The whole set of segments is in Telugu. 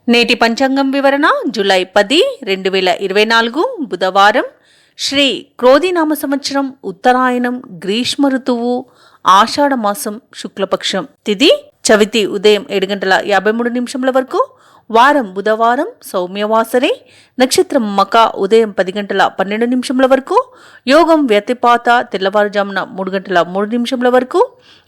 నేటి పంచాంగం వివరణ జూలై 10, 2024 బుధవారం. శ్రీ క్రోధినామ సంవత్సరం, ఉత్తరాయణం, గ్రీష్మ ఋతువు, ఆషాఢ మాసం, శుక్లపక్షం. తిథి చవితి ఉదయం 7:53 వరకు. వారం బుధవారం, సౌమ్యవాసరే. నక్షత్రం మక ఉదయం 10:12 వరకు. యోగం వ్యతిపాత తెల్లవారుజామున 3:03 వరకు.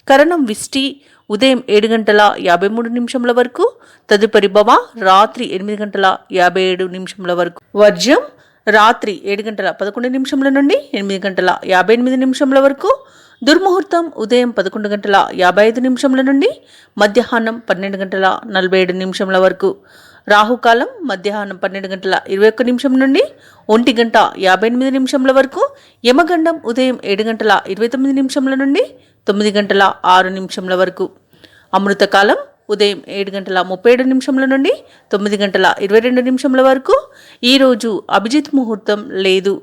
కరణం విష్టి ఉదయం 7:53 వరకు. తదుపరి భవ రాత్రి 8:57 వరకు. వర్జ్యం రాత్రి 7:11 నుండి 8:58 వరకు. దుర్ముహూర్తం ఉదయం 11:55 నుండి మధ్యాహ్నం 12:47 వరకు. రాహుకాలం మధ్యాహ్నం 12:21 నుండి 1:58 వరకు. యమగండం ఉదయం 7:29 నుండి 9:06 వరకు. అమృతకాలం ఉదయం 7:37 నుండి 9:22 వరకు. ఈరోజు అభిజిత్ ముహూర్తం లేదు.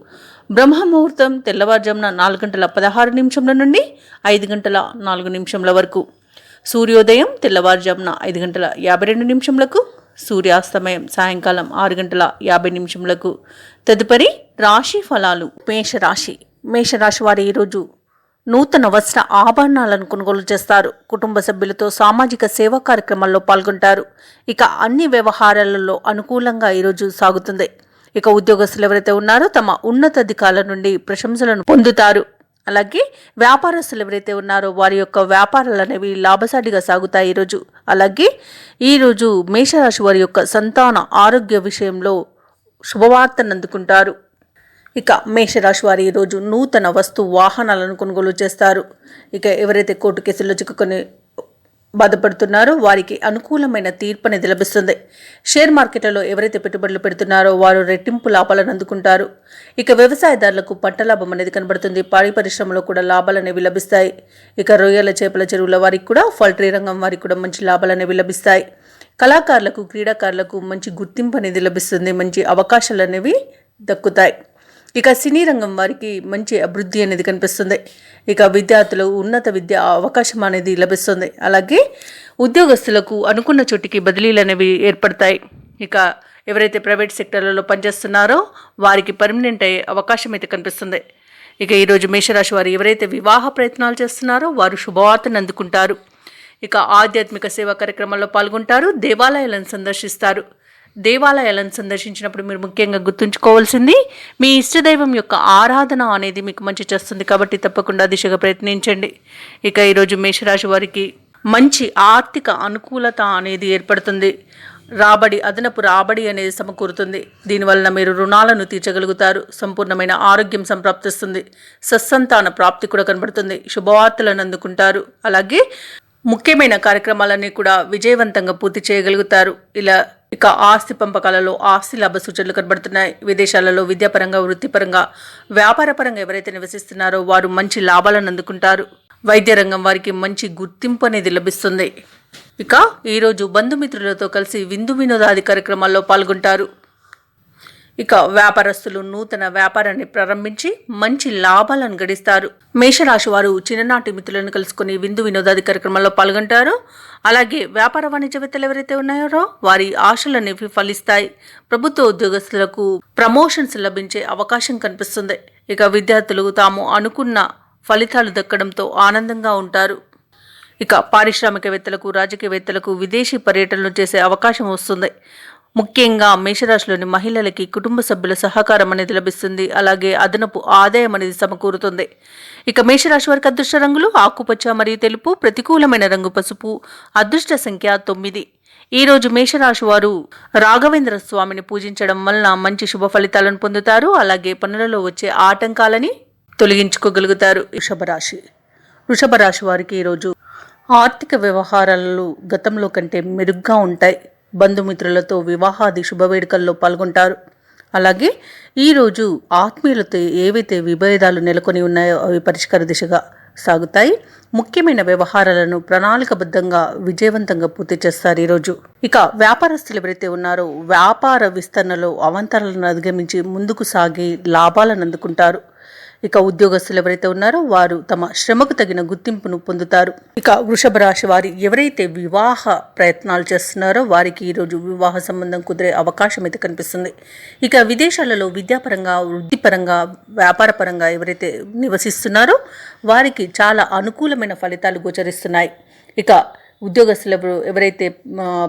బ్రహ్మముహూర్తం తెల్లవారుజామున 4:16 నుండి 5:04 వరకు. సూర్యోదయం తెల్లవారుజామున 5:52 సూర్యాస్తమయం సాయంకాలం 6:50 తదుపరి రాశి ఫలాలు. మేషరాశి వారి ఈరోజు నూతన వస్త్ర ఆభరణాలను కొనుగోలు చేస్తారు. కుటుంబ సభ్యులతో సామాజిక సేవా కార్యక్రమాల్లో పాల్గొంటారు. ఇక అన్ని వ్యవహారాలలో అనుకూలంగా ఈరోజు సాగుతుంది. ఇక ఉద్యోగస్తులు ఎవరైతే ఉన్నారో తమ ఉన్నతాధికారుల నుండి ప్రశంసలను పొందుతారు. అలాగే వ్యాపారస్తులు ఎవరైతే ఉన్నారో వారి యొక్క వ్యాపారాలు అనేవి లాభసాటిగా సాగుతాయి ఈరోజు. అలాగే ఈరోజు మేషరాశి వారి యొక్క సంతాన ఆరోగ్య విషయంలో శుభవార్తను అందుకుంటారు. ఇక మేషరాశి వారి ఈరోజు నూతన వస్తు వాహనాలను కొనుగోలు చేస్తారు. ఇక ఎవరైతే కోర్టు కేసుల్లో చిక్కుకొని బాధపడుతున్నారో వారికి అనుకూలమైన తీర్పు అనేది లభిస్తుంది. షేర్ మార్కెట్లలో ఎవరైతే పెట్టుబడులు పెడుతున్నారో వారు రెట్టింపు లాభాలను అందుకుంటారు. ఇక వ్యవసాయదారులకు పంట లాభం అనేది కనబడుతుంది. పాడి పరిశ్రమలో కూడా లాభాలు అనేవి లభిస్తాయి. ఇక రొయ్యల చేపల చెరువుల వారికి కూడా, పౌల్ట్రీ రంగం వారికి కూడా మంచి లాభాలు అనేవి లభిస్తాయి. కళాకారులకు, క్రీడాకారులకు మంచి గుర్తింపు అనేది లభిస్తుంది. మంచి అవకాశాలు అనేవి దక్కుతాయి. ఇక సినీ రంగం వారికి మంచి అభివృద్ధి అనేది కనిపిస్తుంది. ఇక విద్యార్థులు ఉన్నత విద్య అవకాశం అనేది లభిస్తుంది. అలాగే ఉద్యోగస్తులకు అనుకున్న చోటికి బదిలీలు అనేవి ఏర్పడతాయి. ఇక ఎవరైతే ప్రైవేట్ సెక్టర్లలో పనిచేస్తున్నారో వారికి పర్మనెంట్ అయ్యే అవకాశం అయితే కనిపిస్తుంది. ఇక ఈరోజు మేషరాశి వారు ఎవరైతే వివాహ ప్రయత్నాలు చేస్తున్నారో వారు శుభవార్తను అందుకుంటారు. ఇక ఆధ్యాత్మిక సేవా కార్యక్రమాల్లో పాల్గొంటారు. దేవాలయాలను సందర్శిస్తారు. దేవాలయాలను సందర్శించినప్పుడు మీరు ముఖ్యంగా గుర్తుంచుకోవాల్సింది మీ ఇష్టదైవం యొక్క ఆరాధన అనేది మీకు మంచి చేస్తుంది. కాబట్టి తప్పకుండా దిశగా ప్రయత్నించండి. ఇక ఈరోజు మేషరాశి వారికి మంచి ఆర్థిక అనుకూలత అనేది ఏర్పడుతుంది. అదనపు రాబడి అనేది సమకూరుతుంది. దీనివలన మీరు రుణాలను తీర్చగలుగుతారు. సంపూర్ణమైన ఆరోగ్యం సంప్రాప్తిస్తుంది. సత్సంతాన ప్రాప్తి కూడా కనబడుతుంది. శుభవార్తలను అందుకుంటారు. అలాగే ముఖ్యమైన కార్యక్రమాలన్నీ కూడా విజయవంతంగా పూర్తి చేయగలుగుతారు. ఇక ఆస్తి పంపకాలలో ఆస్తి లాభ సూచనలు కనబడుతున్నాయి. విదేశాలలో విద్యాపరంగా, వృత్తిపరంగా, వ్యాపారపరంగా ఎవరైతే నివసిస్తున్నారో వారు మంచి లాభాలను అందుకుంటారు. వైద్య రంగం వారికి మంచి గుర్తింపు అనేది లభిస్తుంది. ఇక ఈరోజు బంధుమిత్రులతో కలిసి విందు వినోదాది కార్యక్రమాల్లో పాల్గొంటారు. ఇక వ్యాపారస్తులు నూతన వ్యాపారాన్ని ప్రారంభించి మంచి లాభాలను గడిస్తారు. మేషరాశి వారు చిన్ననాటి మిత్రులను కలుసుకుని విందు వినోదాది కార్యక్రమాల్లో పాల్గొంటారు. అలాగే వ్యాపార వాణిజ్యవేత్తలు ఎవరైతే ఉన్నారో వారి ఆశలనేవి ఫలిస్తాయి. ప్రభుత్వ ఉద్యోగస్తులకు ప్రమోషన్స్ లభించే అవకాశం కనిపిస్తుంది. ఇక విద్యార్థులు తాము అనుకున్న ఫలితాలు దక్కడంతో ఆనందంగా ఉంటారు. ఇక పారిశ్రామికవేత్తలకు, రాజకీయవేత్తలకు విదేశీ పర్యటనలు చేసే అవకాశం వస్తుంది. ముఖ్యంగా మేషరాశిలోని మహిళలకి కుటుంబ సభ్యుల సహకారం అనేది లభిస్తుంది. అలాగే అదనపు ఆదాయం అనేది సమకూరుతుంది. ఇక మేషరాశి వారికి అదృష్ట రంగులు ఆకుపచ్చ మరియు తెలుపు. ప్రతికూలమైన రంగు పసుపు. అదృష్ట సంఖ్య 9. ఈరోజు మేషరాశి వారు రాఘవేంద్ర స్వామిని పూజించడం వలన మంచి శుభ ఫలితాలను పొందుతారు. అలాగే పనులలో వచ్చే ఆటంకాలని తొలగించుకోగలుగుతారు. వృషభ రాశి వారికి ఈరోజు ఆర్థిక వ్యవహారాలు గతంలో కంటే మెరుగ్గా ఉంటాయి. బంధుమిత్రులతో వివాహాది శుభవేడుకల్లో పాల్గొంటారు. అలాగే ఈరోజు ఆత్మీయులతో ఏవైతే విభేదాలు నెలకొని ఉన్నాయో అవి పరిష్కార దిశగా సాగుతాయి. ముఖ్యమైన వ్యవహారాలను ప్రణాళికబద్ధంగా విజయవంతంగా పూర్తి చేస్తారు ఈరోజు. ఇక వ్యాపారస్తులు ఎవరైతే ఉన్నారో వ్యాపార విస్తరణలో అవంతరాలను అధిగమించి ముందుకు సాగి లాభాలను అందుకుంటారు. ఇక ఉద్యోగస్తులు ఎవరైతే ఉన్నారో వారు తమ శ్రమకు తగిన గుర్తింపును పొందుతారు. ఇక వృషభ రాశి వారి ఎవరైతే వివాహ ప్రయత్నాలు చేస్తున్నారో వారికి ఈరోజు వివాహ సంబంధం కుదిరే అవకాశం అయితే కనిపిస్తుంది. ఇక విదేశాలలో విద్యాపరంగా, వృత్తిపరంగా, వ్యాపార పరంగా ఎవరైతే నివసిస్తున్నారో వారికి చాలా అనుకూలమైన ఫలితాలు గోచరిస్తున్నాయి. ఇక ఉద్యోగస్తులు ఎవరైతే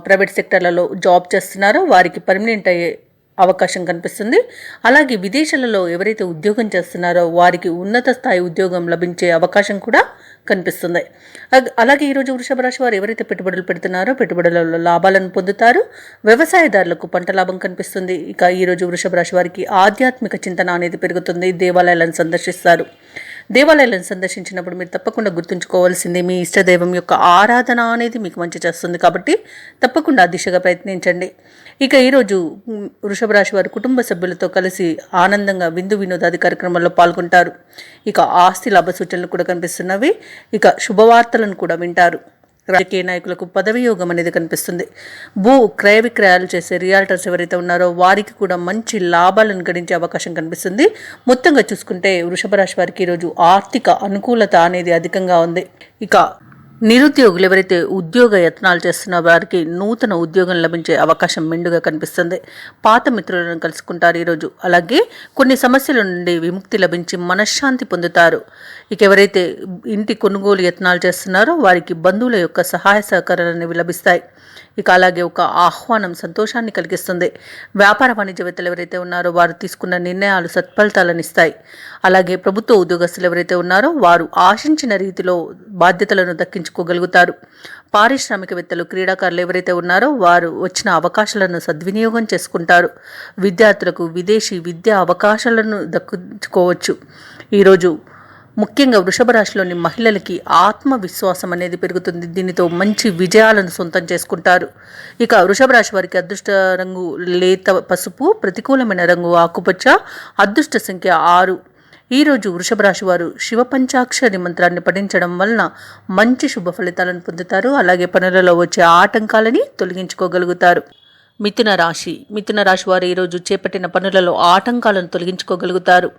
ప్రైవేట్ సెక్టర్లలో జాబ్ చేస్తున్నారో వారికి పర్మనెంట్ అయ్యే అవకాశం కనిపిస్తుంది. అలాగే విదేశాలలో ఎవరైతే ఉద్యోగం చేస్తున్నారో వారికి ఉన్నత స్థాయి ఉద్యోగం లభించే అవకాశం కూడా కనిపిస్తుంది. అలాగే ఈరోజు వృషభ రాశి వారు ఎవరైతే పెట్టుబడులు పెడుతున్నారో పెట్టుబడులలో లాభాలను పొందుతారు. వ్యవసాయదారులకు పంట లాభం కనిపిస్తుంది. ఇక ఈరోజు వృషభ రాశి వారికి ఆధ్యాత్మిక చింతన అనేది పెరుగుతుంది. దేవాలయాలను సందర్శిస్తారు. దేవాలయాలను సందర్శించినప్పుడు మీరు తప్పకుండా గుర్తుంచుకోవాల్సింది మీ ఇష్టదైవం యొక్క ఆరాధన అనేది మీకు మంచి చేస్తుంది. కాబట్టి తప్పకుండా ఆ దిశగా ప్రయత్నించండి. ఇక ఈరోజు వృషభ రాశి వారి కుటుంబ సభ్యులతో కలిసి ఆనందంగా విందు వినోదాది కార్యక్రమాల్లో పాల్గొంటారు. ఇక ఆస్తి లాభ సూచనలు కూడా కనిపిస్తున్నవి. ఇక శుభవార్తలను కూడా వింటారు. రాజకీయ నాయకులకు పదవి యోగం అనేది కనిపిస్తుంది. భూ క్రయ విక్రయాలు చేసే రియాల్టర్స్ ఎవరైతే ఉన్నారో వారికి కూడా మంచి లాభాలను గడించే అవకాశం కనిపిస్తుంది. మొత్తంగా చూసుకుంటే వృషభ రాశి వారికి ఈరోజు ఆర్థిక అనుకూలత అనేది అధికంగా ఉంది. ఇక నిరుద్యోగులు ఎవరైతే ఉద్యోగ యత్నాలు చేస్తున్న వారికి నూతన ఉద్యోగం లభించే అవకాశం మెండుగా కనిపిస్తుంది. పాత మిత్రులను కలుసుకుంటారు ఈరోజు. అలాగే కొన్ని సమస్యల నుండి విముక్తి లభించి మనశ్శాంతి పొందుతారు. ఇక ఎవరైతే ఇంటి కొనుగోలు యత్నాలు చేస్తున్నారో వారికి బంధువుల యొక్క సహాయ సహకారాలు లభిస్తాయి. ఇక అలాగే ఒక ఆహ్వానం సంతోషాన్ని కలిగిస్తుంది. వ్యాపార వాణిజ్యవేత్తలు ఎవరైతే ఉన్నారో వారు తీసుకున్న నిర్ణయాలు సత్ఫలితాలను ఇస్తాయి. అలాగే ప్రభుత్వ ఉద్యోగస్తులు ఎవరైతే ఉన్నారో వారు ఆశించిన రీతిలో బాధ్యతలను దక్కించుకోగలుగుతారు. పారిశ్రామికవేత్తలు, క్రీడాకారులు ఎవరైతే ఉన్నారో వారు వచ్చిన అవకాశాలను సద్వినియోగం చేసుకుంటారు. విద్యార్థులకు విదేశీ విద్యా అవకాశాలను దక్కించుకోవచ్చు. ఈరోజు ముఖ్యంగా వృషభ రాశిలోని మహిళలకి ఆత్మవిశ్వాసం అనేది పెరుగుతుంది. దీనితో మంచి విజయాలను సొంతం చేసుకుంటారు. ఇక వృషభ రాశి వారికి అదృష్ట రంగు లేత పసుపు, ప్రతికూలమైన రంగు ఆకుపచ్చ, అదృష్ట సంఖ్య 6. ఈరోజు వృషభ రాశి వారు శివ పంచాక్షరి మంత్రాన్ని పఠించడం వలన మంచి శుభ ఫలితాలను పొందుతారు. అలాగే పనులలో వచ్చే ఆటంకాలని తొలగించుకోగలుగుతారు. మిథున రాశి వారు ఈరోజు చేపట్టిన పనులలో ఆటంకాలను తొలగించుకోగలుగుతారు.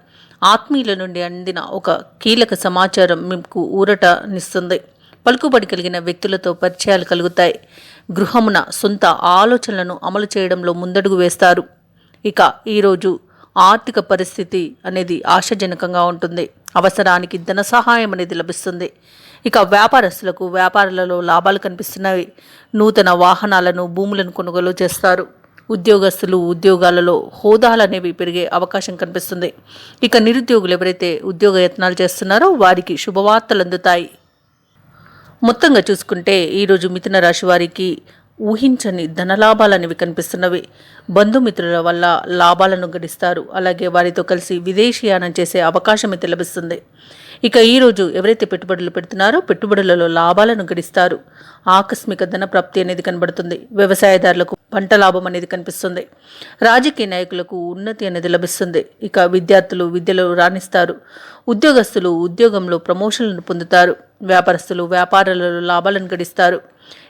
ఆత్మీయుల నుండి అందిన ఒక కీలక సమాచారం మీకు ఊరటనిస్తుంది. పలుకుబడి కలిగిన వ్యక్తులతో పరిచయాలు కలుగుతాయి. గృహమున సొంత ఆలోచనలను అమలు చేయడంలో ముందడుగు వేస్తారు. ఇక ఈరోజు ఆర్థిక పరిస్థితి అనేది ఆశాజనకంగా ఉంటుంది. అవసరానికి ధన సహాయం అనేది లభిస్తుంది. ఇక వ్యాపారస్తులకు వ్యాపారాలలో లాభాలు కనిపిస్తున్నవి. నూతన వాహనాలను, భూములను కొనుగోలు చేస్తారు. ఉద్యోగస్తులు ఉద్యోగాలలో హోదాలు అనేవి పెరిగే అవకాశం కనిపిస్తుంది. ఇక నిరుద్యోగులు ఎవరైతే ఉద్యోగ యత్నాలు చేస్తున్నారో వారికి శుభవార్తలు అందుతాయి. మొత్తంగా చూసుకుంటే ఈరోజు మిథున రాశి వారికి ఊహించని ధనలాభాలు అనేవి కనిపిస్తున్నవి. బంధుమిత్రుల వల్ల లాభాలను గడిస్తారు. అలాగే వారితో కలిసి విదేశీయానం చేసే అవకాశం అయితే లభిస్తుంది. ఇక ఈరోజు ఎవరైతే పెట్టుబడులు పెడుతున్నారో పెట్టుబడులలో లాభాలను గడిస్తారు. ఆకస్మిక ధన ప్రాప్తి అనేది కనబడుతుంది. వ్యవసాయదారులకు పంట లాభం అనేది కనిపిస్తుంది. రాజకీయ నాయకులకు ఉన్నతి అనేది లభిస్తుంది. ఇక విద్యార్థులు విద్యలో రాణిస్తారు. ఉద్యోగస్తులు ఉద్యోగంలో ప్రమోషన్లను పొందుతారు. వ్యాపారస్తులు వ్యాపారాలలో లాభాలను గడిస్తారు.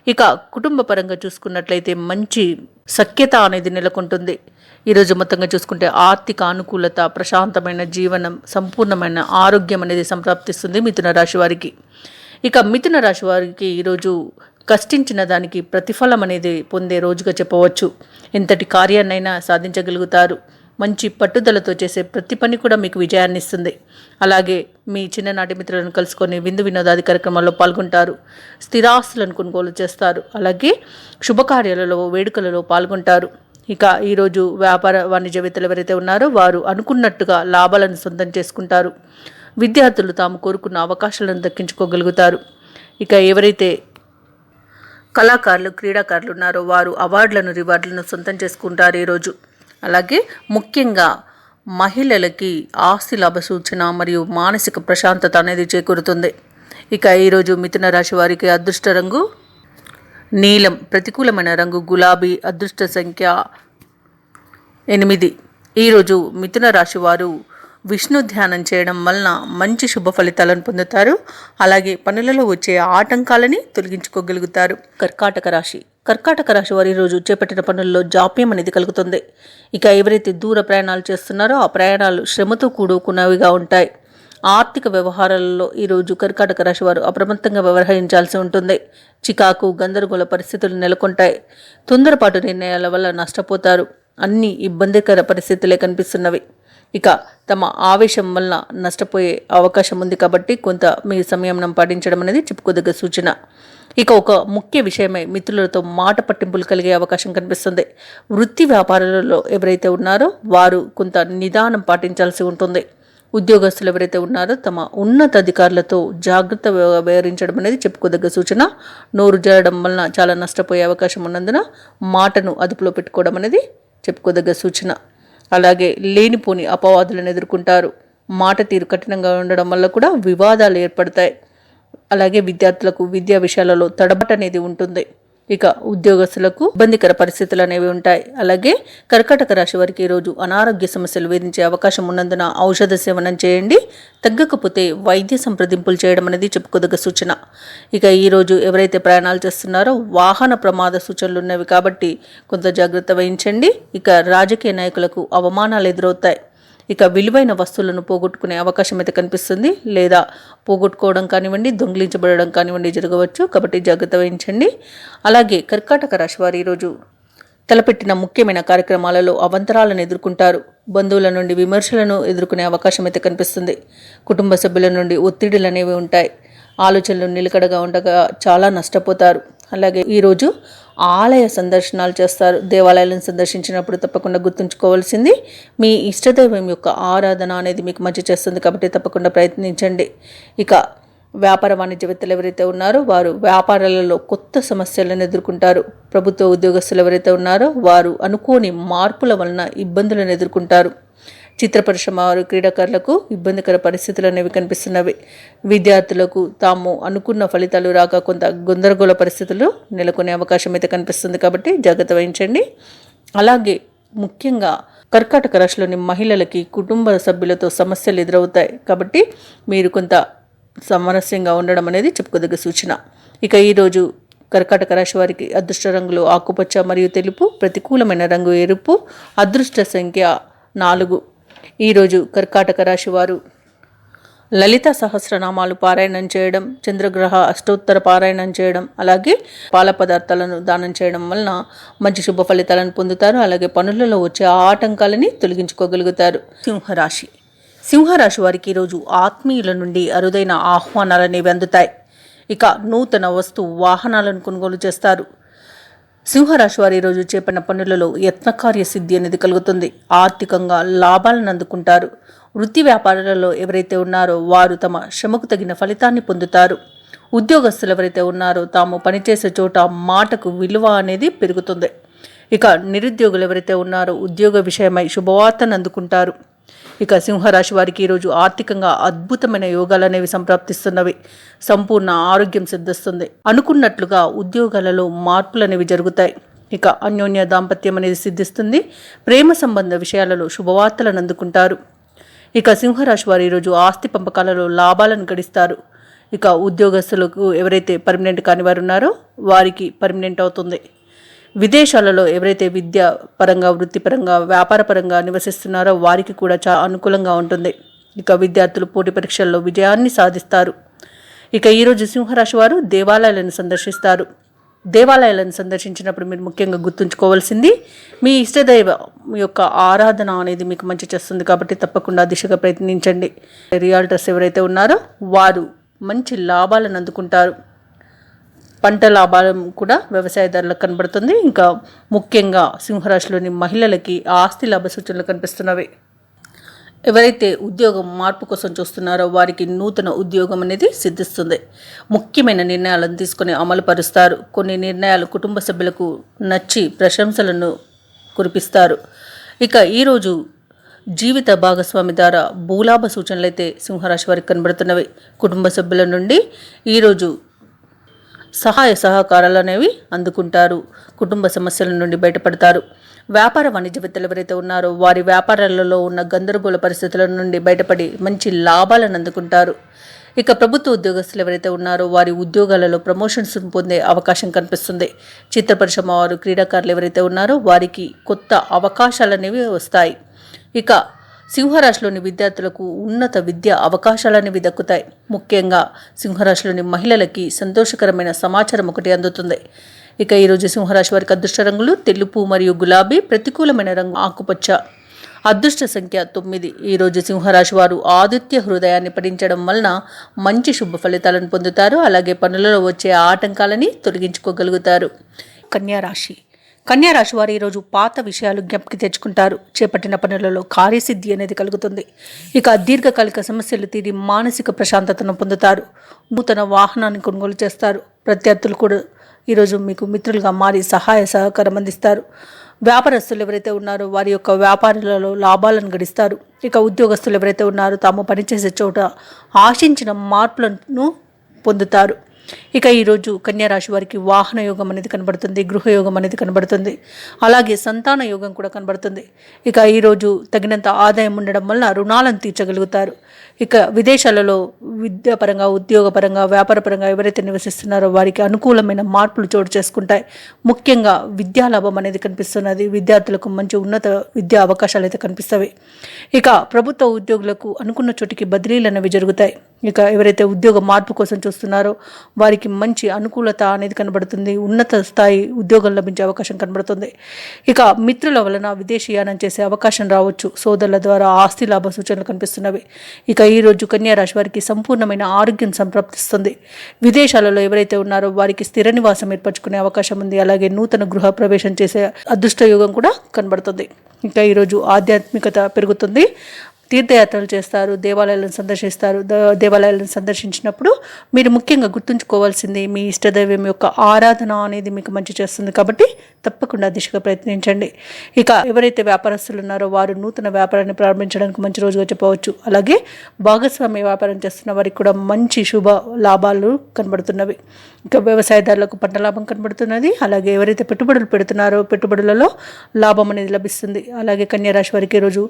ఇక కుటుంబ పరంగా చూసుకున్నట్లయితే మంచి సఖ్యత అనేది నెలకొంటుంది. ఈరోజు మొత్తంగా చూసుకుంటే ఆర్థిక అనుకూలత, ప్రశాంతమైన జీవనం, సంపూర్ణమైన ఆరోగ్యం అనేది సంప్రాప్తిస్తుంది మిథున రాశి వారికి. ఇక మిథున రాశి వారికి ఈరోజు కష్టించిన దానికి ప్రతిఫలం అనేది పొందే రోజుగా చెప్పవచ్చు. ఎంతటి కార్యాన్నైనా సాధించగలుగుతారు. మంచి పట్టుదలతో చేసే ప్రతి పని కూడా మీకు విజయాన్ని ఇస్తుంది. అలాగే మీ చిన్ననాటి మిత్రులను కలుసుకొని విందు వినోదాది కార్యక్రమాల్లో పాల్గొంటారు. స్థిరాస్తులను కొనుగోలు చేస్తారు. అలాగే శుభకార్యాలలో, వేడుకలలో పాల్గొంటారు. ఇక ఈరోజు వ్యాపార వాణిజ్యవేత్తలు ఎవరైతే ఉన్నారో వారు అనుకున్నట్టుగా లాభాలను సొంతం చేసుకుంటారు. విద్యార్థులు తాము కోరుకున్న అవకాశాలను దక్కించుకోగలుగుతారు. ఇక ఎవరైతే కళాకారులు, క్రీడాకారులు ఉన్నారో వారు అవార్డులను, రివార్డులను సొంతం చేసుకుంటారు ఈరోజు. అలాగే ముఖ్యంగా మహిళలకి ఆస్తి లాభ సూచన మరియు మానసిక ప్రశాంతత అనేది చేకూరుతుంది. ఇక ఈరోజు మిథున రాశి వారికి అదృష్ట రంగు నీలం, ప్రతికూలమైన రంగు గులాబీ, అదృష్ట సంఖ్య 8. ఈరోజు మిథున రాశి వారు విష్ణు ధ్యానం చేయడం వలన మంచి శుభ ఫలితాలను పొందుతారు. అలాగే పనులలో వచ్చే ఆటంకాలని తొలగించుకోగలుగుతారు. కర్కాటక రాశి కర్కాటక రాశి వారి రోజు చేపట్టిన పనుల్లో జాప్యం అనేది కలుగుతుంది. ఇక ఎవరైతే దూర ప్రయాణాలు చేస్తున్నారో ఆ ప్రయాణాలు శ్రమతో కూడుకున్నవిగా ఉంటాయి. ఆర్థిక వ్యవహారాలలో ఈరోజు కర్కాటక రాశి వారు అప్రమత్తంగా వ్యవహరించాల్సి ఉంటుంది. చికాకు గందరగోళ పరిస్థితులు నెలకొంటాయి. తొందరపాటు నిర్ణయాల వల్ల నష్టపోతారు. అన్ని ఇబ్బందికర పరిస్థితులే కనిపిస్తున్నవి. ఇక తమ ఆవేశం వల్ల నష్టపోయే అవకాశం ఉంది కాబట్టి కొంత మీ సంయమనం పాటించడం అనేది చెప్పుకోదగ్గ సూచన. ఇక ఒక ముఖ్య విషయమై మిత్రులతో మాట పట్టింపులు కలిగే అవకాశం కనిపిస్తుంది. వృత్తి వ్యాపారాలలో ఎవరైతే ఉన్నారో వారు కొంత నిదానం పాటించాల్సి ఉంటుంది. ఉద్యోగస్తులు ఎవరైతే ఉన్నారో తమ ఉన్నతాధికారులతో జాగ్రత్త వ్యవహరించడం అనేది చెప్పుకోదగ్గ సూచన. నోరు జారడం వలన చాలా నష్టపోయే అవకాశం ఉన్నందున మాటను అదుపులో పెట్టుకోవడం అనేది చెప్పుకోదగ్గ సూచన. అలాగే లేనిపోని అపవాదులను ఎదుర్కొంటారు. మాట తీరు కఠినంగా ఉండడం వల్ల కూడా వివాదాలు ఏర్పడతాయి. అలాగే విద్యార్థులకు విద్యా విషయాలలో తడబట అనేది ఉంటుంది. ఇక ఉద్యోగస్తులకు ఇబ్బందికర పరిస్థితులు అనేవి ఉంటాయి. అలాగే కర్కాటక రాశి వారికి ఈరోజు అనారోగ్య సమస్యలు వేధించే అవకాశం ఉన్నందున ఔషధ సేవనం చేయండి. తగ్గకపోతే వైద్య సంప్రదింపులు చేయడం అనేది చెప్పుకోదగ్గ సూచన. ఇక ఈరోజు ఎవరైతే ప్రయాణాలు చేస్తున్నారో వాహన ప్రమాద సూచనలు ఉన్నవి కాబట్టి కొంత జాగ్రత్త వహించండి. ఇక రాజకీయ నాయకులకు అవమానాలు ఎదురవుతాయి. ఇక విలువైన వస్తువులను పోగొట్టుకునే అవకాశం అయితే కనిపిస్తుంది. లేదా పోగొట్టుకోవడం కానివ్వండి, దొంగిలించబడడం కానివ్వండి జరగవచ్చు. కాబట్టి జాగ్రత్త వహించండి. అలాగే కర్కాటక రాశి వారు ఈరోజు తలపెట్టిన ముఖ్యమైన కార్యక్రమాలలో అవంతరాలను ఎదుర్కొంటారు. బంధువుల నుండి విమర్శలను ఎదుర్కొనే అవకాశం అయితే కనిపిస్తుంది. కుటుంబ సభ్యుల నుండి ఒత్తిడులు అనేవి ఉంటాయి. ఆలోచనలు నిలకడగా ఉండగా చాలా నష్టపోతారు. అలాగే ఈరోజు ఆలయ సందర్శనాలు చేస్తారు. దేవాలయాలను సందర్శించినప్పుడు తప్పకుండా గుర్తుంచుకోవాల్సింది మీ ఇష్టదైవం యొక్క ఆరాధన అనేది మీకు మంచి చేస్తుంది కాబట్టి తప్పకుండా ప్రయత్నించండి. ఇక వ్యాపార వాణిజ్యవేత్తలు ఎవరైతే ఉన్నారో వారు వ్యాపారాలలో కొత్త సమస్యలను ఎదుర్కొంటారు. ప్రభుత్వ ఉద్యోగస్తులు ఎవరైతే ఉన్నారో వారు అనుకోని మార్పుల వలన ఇబ్బందులను ఎదుర్కొంటారు. చిత్ర పరిశ్రమ వారు క్రీడాకారులకు ఇబ్బందికర పరిస్థితులు అనేవి కనిపిస్తున్నవి. విద్యార్థులకు తాము అనుకున్న ఫలితాలు రాక కొంత గందరగోళ పరిస్థితులు నెలకొనే అవకాశం అయితే కనిపిస్తుంది కాబట్టి జాగ్రత్త వహించండి. అలాగే ముఖ్యంగా కర్కాటక రాశిలోని మహిళలకి కుటుంబ సభ్యులతో సమస్యలు ఎదురవుతాయి కాబట్టి మీరు కొంత సామరస్యంగా ఉండడం అనేది చెప్పుకోదగ్గ సూచన. ఇక ఈరోజు కర్కాటక రాశి వారికి అదృష్ట రంగులు ఆకుపచ్చ మరియు తెలుపు, ప్రతికూలమైన రంగు ఎరుపు, అదృష్ట సంఖ్య 4. ఈరోజు కర్కాటక రాశి వారు లలిత సహస్రనామాలు పారాయణం చేయడం, చంద్రగ్రహ అష్టోత్తర పారాయణం చేయడం, అలాగే పాల పదార్థాలను దానం చేయడం వలన మంచి శుభ ఫలితాలను పొందుతారు. అలాగే పనులలో వచ్చే ఆటంకాలని తొలగించుకోగలుగుతారు. సింహరాశి వారికి ఈరోజు ఆత్మీయుల నుండి అరుదైన ఆహ్వానాలు అనేవి అందుతాయి. ఇక నూతన వాహనాలను కొనుగోలు చేస్తారు. సింహరాశి వారు ఈరోజు చేపట్టిన పనులలో యత్నకార్య సిద్ధి అనేది కలుగుతుంది. ఆర్థికంగా లాభాలను అందుకుంటారు. వృత్తి వ్యాపారాలలో ఎవరైతే ఉన్నారో వారు తమ శ్రమకు తగిన ఫలితాన్ని పొందుతారు. ఉద్యోగస్తులు ఎవరైతే ఉన్నారో తాము పనిచేసే చోట మాటకు విలువ అనేది పెరుగుతుంది. ఇక నిరుద్యోగులు ఎవరైతే ఉన్నారో ఉద్యోగ విషయమై శుభవార్తను అందుకుంటారు. ఇక సింహరాశి వారికి ఈరోజు ఆర్థికంగా అద్భుతమైన యోగాలు అనేవి సంప్రాప్తిస్తున్నవి. సంపూర్ణ ఆరోగ్యం సిద్ధిస్తుంది. అనుకున్నట్లుగా ఉద్యోగాలలో మార్పులు అనేవి జరుగుతాయి. ఇక అన్యోన్య దాంపత్యం అనేది సిద్ధిస్తుంది. ప్రేమ సంబంధ విషయాలలో శుభవార్తలను అందుకుంటారు. ఇక సింహరాశి వారు ఈరోజు ఆస్తి పంపకాలలో లాభాలను గడిస్తారు. ఇక ఉద్యోగస్తులకు ఎవరైతే పర్మనెంట్ కాని వారు ఉన్నారో వారికి పర్మనెంట్ అవుతుంది. విదేశాలలో ఎవరైతే విద్యా పరంగా, వృత్తిపరంగా, వ్యాపారపరంగా నివసిస్తున్నారో వారికి కూడా చాలా అనుకూలంగా ఉంటుంది. ఇక విద్యార్థులు పోటీ పరీక్షల్లో విజయాన్ని సాధిస్తారు. ఇక ఈరోజు సింహరాశి వారు దేవాలయాలను సందర్శిస్తారు. దేవాలయాలను సందర్శించినప్పుడు మీరు ముఖ్యంగా గుర్తుంచుకోవాల్సింది మీ ఇష్టదైవ యొక్క ఆరాధన అనేది మీకు మంచి చేస్తుంది కాబట్టి తప్పకుండా దిశగా ప్రయత్నించండి. రియాల్టర్స్ ఎవరైతే ఉన్నారో వారు మంచి లాభాలను అందుకుంటారు. పంట లాభాలు కూడా వ్యవసాయదారులకు కనబడుతుంది. ఇంకా ముఖ్యంగా సింహరాశిలోని మహిళలకి ఆస్తి లాభ సూచనలు కనిపిస్తున్నవి. ఎవరైతే ఉద్యోగం మార్పు కోసం చూస్తున్నారో వారికి నూతన ఉద్యోగం అనేది సిద్ధిస్తుంది. ముఖ్యమైన నిర్ణయాలను తీసుకొని అమలు పరుస్తారు. కొన్ని నిర్ణయాలు కుటుంబ సభ్యులకు నచ్చి ప్రశంసలను కురిపిస్తారు. ఇక ఈరోజు జీవిత భాగస్వామి ద్వారా భూలాభ సూచనలు అయితే సింహరాశి వారికి కనబడుతున్నవి. కుటుంబ సభ్యుల నుండి ఈరోజు సహాయ సహకారాలు అనేవి అందుకుంటారు. కుటుంబ సమస్యల నుండి బయటపడతారు. వ్యాపార వాణిజ్యవేత్తలు ఎవరైతే ఉన్నారో వారి వ్యాపారాలలో ఉన్న గందరగోళ పరిస్థితుల నుండి బయటపడి మంచి లాభాలను అందుకుంటారు. ఇక ప్రభుత్వ ఉద్యోగస్తులు ఎవరైతే ఉన్నారో వారి ఉద్యోగాలలో ప్రమోషన్స్ పొందే అవకాశం కనిపిస్తుంది. చిత్ర పరిశ్రమ వారు, క్రీడాకారులు ఎవరైతే ఉన్నారో వారికి కొత్త అవకాశాలు అనేవి వస్తాయి. ఇక సింహరాశిలోని విద్యార్థులకు ఉన్నత విద్య అవకాశాలనేవి దక్కుతాయి. ముఖ్యంగా సింహరాశిలోని మహిళలకి సంతోషకరమైన సమాచారం ఒకటి అందుతుంది. ఇక ఈరోజు సింహరాశి వారికి అదృష్ట రంగులు తెలుపు మరియు గులాబీ, ప్రతికూలమైన రంగు ఆకుపచ్చ. అదృష్ట సంఖ్య 9. ఈరోజు సింహరాశి వారు ఆదిత్య హృదయాన్ని పఠించడం వలన మంచి శుభ ఫలితాలను పొందుతారు. అలాగే పనులలో వచ్చే ఆటంకాలని తొలగించుకోగలుగుతారు. కన్యారాశి వారు ఈరోజు పాత విషయాలు జ్ఞప్తికి తెచ్చుకుంటారు. చేపట్టిన పనులలో కార్యసిద్ధి అనేది కలుగుతుంది. ఇక దీర్ఘకాలిక సమస్యలు తీరి మానసిక ప్రశాంతతను పొందుతారు. నూతన వాహనాన్ని కొనుగోలు చేస్తారు. ప్రత్యర్థులు కూడా ఈరోజు మీకు మిత్రులుగా మారి సహాయ సహకారం అందిస్తారు. వ్యాపారస్తులు ఎవరైతే ఉన్నారో వారి యొక్క వ్యాపారాలలో లాభాలను గడిస్తారు. ఇక ఉద్యోగస్తులు ఎవరైతే ఉన్నారో తాము పనిచేసే చోట ఆశించిన మార్పులను పొందుతారు. ఇక ఈరోజు కన్యారాశి వారికి వాహన యోగం అనేది కనబడుతుంది, గృహయోగం అనేది కనబడుతుంది, అలాగే సంతాన యోగం కూడా కనబడుతుంది. ఇక ఈరోజు తగినంత ఆదాయం ఉండడం వల్ల రుణాలను తీర్చగలుగుతారు. ఇక విదేశాలలో విద్యాపరంగా, ఉద్యోగపరంగా, వ్యాపారపరంగా ఎవరైతే నివసిస్తున్నారో వారికి అనుకూలమైన మార్పులు చోటు చేసుకుంటాయి. ముఖ్యంగా విద్యాలాభం అనేది కనిపిస్తున్నది. విద్యార్థులకు మంచి ఉన్నత విద్యా అవకాశాలు అయితే కనిపిస్తాయి. ఇక ప్రభుత్వ ఉద్యోగులకు అనుకున్న చోటికి బదిలీలు అనేవి జరుగుతాయి. ఇక ఎవరైతే ఉద్యోగ మార్పు కోసం చూస్తున్నారో వారికి మంచి అనుకూలత అనేది కనబడుతుంది. ఉన్నత స్థాయి ఉద్యోగం లభించే అవకాశం కనబడుతుంది. ఇక మిత్రుల వలన విదేశీయానం చేసే అవకాశం రావచ్చు. సోదరుల ద్వారా ఆస్తి లాభ సూచనలు కనిపిస్తున్నవి. ఇక ఈరోజు కన్యారాశి వారికి సంపూర్ణమైన ఆరోగ్యం సంప్రాప్తిస్తుంది. విదేశాలలో ఎవరైతే ఉన్నారో వారికి స్థిర నివాసం ఏర్పరచుకునే అవకాశం ఉంది. అలాగే నూతన గృహ ప్రవేశం చేసే అదృష్ట యోగం కూడా కనబడుతుంది. ఇంకా ఈరోజు ఆధ్యాత్మికత పెరుగుతుంది. తీర్థయాత్రలు చేస్తారు, దేవాలయాలను సందర్శిస్తారు. దేవాలయాలను సందర్శించినప్పుడు మీరు ముఖ్యంగా గుర్తుంచుకోవాల్సింది మీ ఇష్టదైవం యొక్క ఆరాధన అనేది మీకు మంచి చేస్తుంది. కాబట్టి తప్పకుండా దిశగా ప్రయత్నించండి. ఇక ఎవరైతే వ్యాపారస్తులు ఉన్నారో వారు నూతన వ్యాపారాన్ని ప్రారంభించడానికి మంచి రోజుగా చెప్పవచ్చు. అలాగే భాగస్వామ్య వ్యాపారం చేస్తున్న వారికి కూడా మంచి శుభ లాభాలు కనబడుతున్నవి. ఇక వ్యవసాయదారులకు పంట లాభం కనబడుతున్నది. అలాగే ఎవరైతే పెట్టుబడులు పెడుతున్నారో పెట్టుబడులలో లాభం అనేది లభిస్తుంది. అలాగే కన్యారాశి వారికి ఈరోజు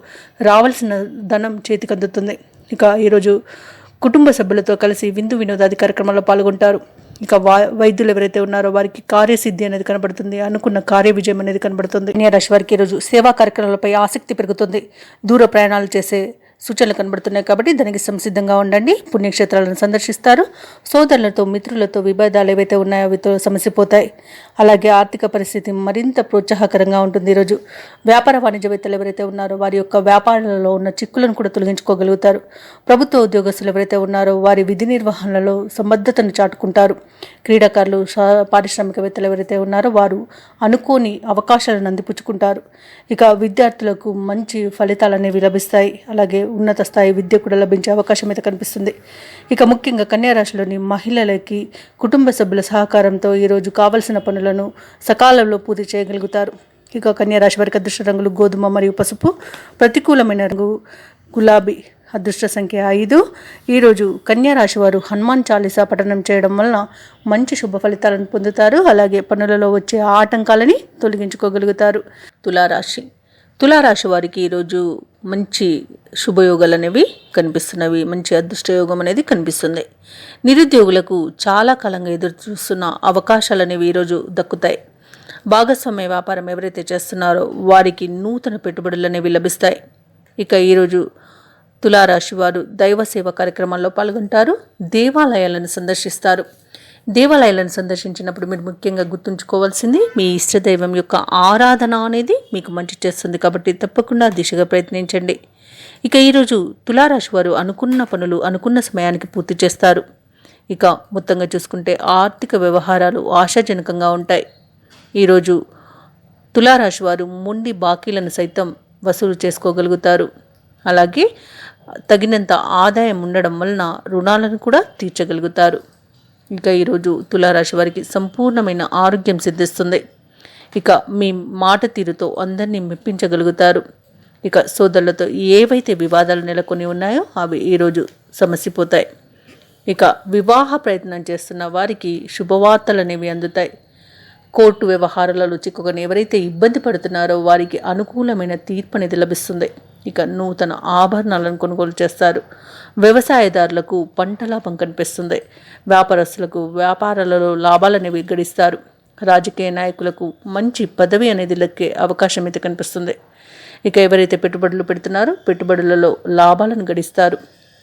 రావాల్సిన ధనం చేతికి అందుతుంది. ఇక ఈరోజు కుటుంబ సభ్యులతో కలిసి విందు వినోదాది కార్యక్రమాల్లో పాల్గొంటారు. ఇక వైద్యులు ఎవరైతే ఉన్నారో వారికి కార్యసిద్ధి అనేది కనబడుతుంది. అనుకున్న కార్య విజయం అనేది కనబడుతుంది. కన్యారాశి వారికి ఈరోజు సేవా కార్యక్రమాలపై ఆసక్తి పెరుగుతుంది. దూర ప్రయాణాలు చేసే సూచనలు కనబడుతున్నాయి. కాబట్టి దానికి సంసిద్ధంగా ఉండండి. పుణ్యక్షేత్రాలను సందర్శిస్తారు. సోదరులతో, మిత్రులతో విభేదాలు ఏవైతే ఉన్నాయో అవితో సమసిపోతాయి. అలాగే ఆర్థిక పరిస్థితి మరింత ప్రోత్సాహకరంగా ఉంటుంది. ఈరోజు వ్యాపార వాణిజ్యవేత్తలు ఎవరైతే ఉన్నారో వారి యొక్క వ్యాపారాలలో ఉన్న చిక్కులను కూడా తొలగించుకోగలుగుతారు. ప్రభుత్వ ఉద్యోగస్తులు ఎవరైతే ఉన్నారో వారి విధి నిర్వహణలో సమర్థతను చాటుకుంటారు. క్రీడాకారులు, పారిశ్రామికవేత్తలు ఎవరైతే ఉన్నారో వారు అనుకోని అవకాశాలను అందిపుచ్చుకుంటారు. ఇక విద్యార్థులకు మంచి ఫలితాలు అనేవి లభిస్తాయి. అలాగే ఉన్నత స్థాయి విద్య కూడా లభించే అవకాశం అయితే కనిపిస్తుంది. ఇక ముఖ్యంగా కన్యారాశిలోని మహిళలకి కుటుంబ సభ్యుల సహకారంతో ఈరోజు కావలసిన పనులను సకాలంలో పూర్తి చేయగలుగుతారు. ఇక కన్యారాశి వారికి అదృష్ట రంగులు గోధుమ మరియు పసుపు, ప్రతికూలమైన రంగు గులాబీ. అదృష్ట సంఖ్య 5. ఈరోజు కన్యారాశి వారు హనుమాన్ చాలీసా పఠనం చేయడం వలన మంచి శుభ ఫలితాలను పొందుతారు. అలాగే పనులలో వచ్చే ఆటంకాలని తొలగించుకోగలుగుతారు. తులారాశి వారికి ఈరోజు మంచి శుభయోగాలు అనేవి కనిపిస్తున్నవి. మంచి అదృష్టయోగం అనేది కనిపిస్తుంది. నిరుద్యోగులకు చాలా కాలంగా ఎదురు చూస్తున్న అవకాశాలు అనేవి ఈరోజు దక్కుతాయి. భాగస్వామ్య వ్యాపారం ఎవరైతే చేస్తున్నారో వారికి నూతన పెట్టుబడులు అనేవి లభిస్తాయి. ఇక ఈరోజు తులారాశి వారు దైవ సేవ కార్యక్రమాల్లో పాల్గొంటారు. దేవాలయాలను సందర్శిస్తారు. దేవాలయాలను సందర్శించినప్పుడు మీరు ముఖ్యంగా గుర్తుంచుకోవాల్సింది మీ ఇష్టదైవం యొక్క ఆరాధన అనేది మీకు మంచి చేస్తుంది. కాబట్టి తప్పకుండా దిశగా ప్రయత్నించండి. ఇక ఈరోజు తులారాశి వారు అనుకున్న పనులు అనుకున్న సమయానికి పూర్తి చేస్తారు. ఇక మొత్తంగా చూసుకుంటే ఆర్థిక వ్యవహారాలు ఆశాజనకంగా ఉంటాయి. ఈరోజు తులారాశి వారు మొండి బాకీలను సైతం వసూలు చేసుకోగలుగుతారు. అలాగే తగినంత ఆదాయం ఉండడం వలన రుణాలను కూడా తీర్చగలుగుతారు. ఇక ఈరోజు తులారాశి వారికి సంపూర్ణమైన ఆరోగ్యం సిద్ధిస్తుంది. ఇక మీ మాట తీరుతో అందరినీ మెప్పించగలుగుతారు. ఇక సోదరులతో ఏవైతే వివాదాలు నెలకొని ఉన్నాయో అవి ఈరోజు సమసిపోతాయి. ఇక వివాహ ప్రయత్నం చేస్తున్న వారికి శుభవార్తలు అనేవి అందుతాయి. కోర్టు వ్యవహారాలలో చిక్కుకొని ఎవరైతే ఇబ్బంది పడుతున్నారో వారికి అనుకూలమైన తీర్పు అనేది లభిస్తుంది. ఇక నూతన ఆభరణాలను కొనుగోలు చేస్తారు. వ్యవసాయదారులకు పంట లాభం కనిపిస్తుంది. వ్యాపారస్తులకు వ్యాపారాలలో లాభాలనేవి గడిస్తారు. రాజకీయ నాయకులకు మంచి పదవి అనేది లెక్కే అవకాశం అయితే కనిపిస్తుంది. ఇక ఎవరైతే పెట్టుబడులు పెడుతున్నారో పెట్టుబడులలో లాభాలను గడిస్తారు.